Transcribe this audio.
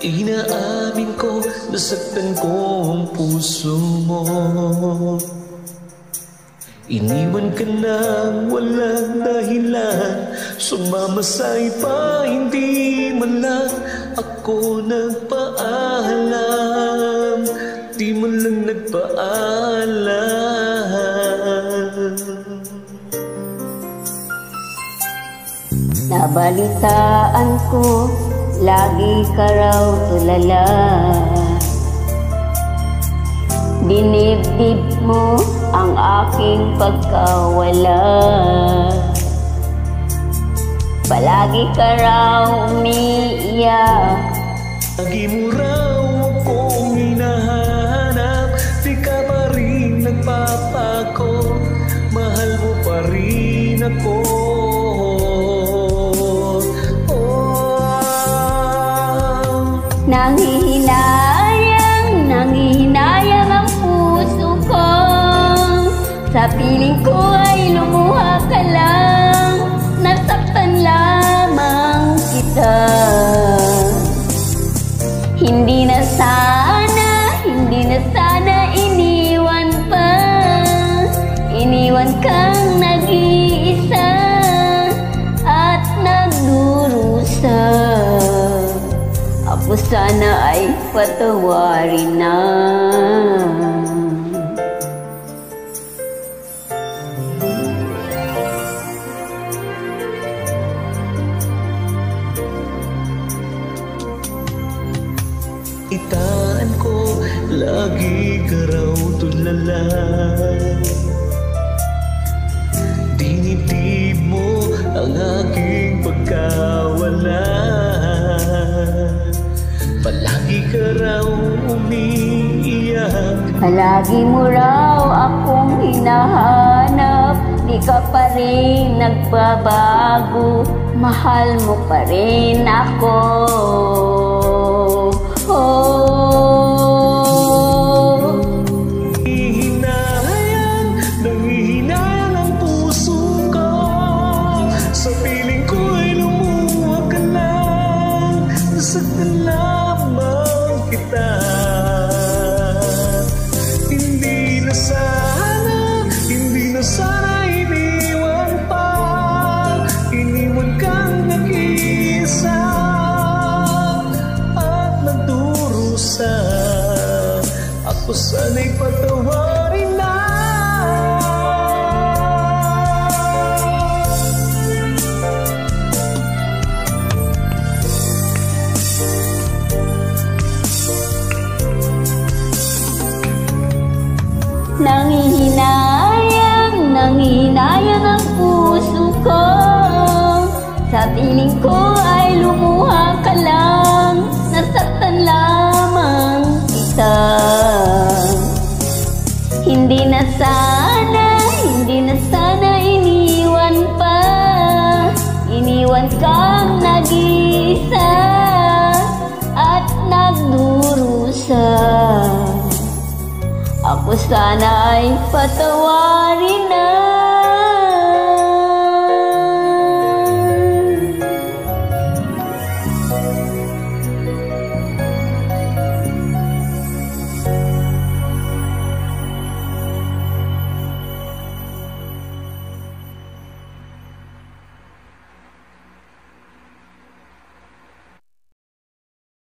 Inaamin ko, nasaktan ko ang puso mo. Iniwan ka nang walang dahilan, sumama sa iba, hindi man lang ako nagpaalam. Di mo lang nagpaalam. Nabalitaan ko, lagi ka raw tulala. Dinibdib mo ang aking pagkawala. Palagi ka raw umiiyak. Lagi mo raw akong hinahanap, di ka pa rin nagpapako, mahal mo pa rin ako. Nanghihinayang ang puso ko. Sa piling ko ay lumuha ka lang, nasaktan lamang kita. Hindi na sana iniwan pa. Iniwan kang nag-iisa at nagdurusa. Ako sana ay patawarin na. Itaan ko, lagi ka raw tulala. Dinitib mo ang aking pagkawala. Palagi ka raw umiiyak. Palagi mo raw akong hinahanap, di ka pa rin nagbabago, mahal mo pa rin ako. Nanghihinayang ang puso ko. Sa piling ko ay lumuha ka lang, nasaktan lamang kita. Hindi na sana iniwan pa. Iniwan kang nag-iisa at nagdurusa. Ako sana'y patawarin na. Nanghihinayang ang puso ko. Sa piling ko ay lumuha ka lang, nasaktan lamang kita. Hindi na sana iniwan pa. Iniwan kang nag-iisa at nagdurusa. Ako sana ay patawarin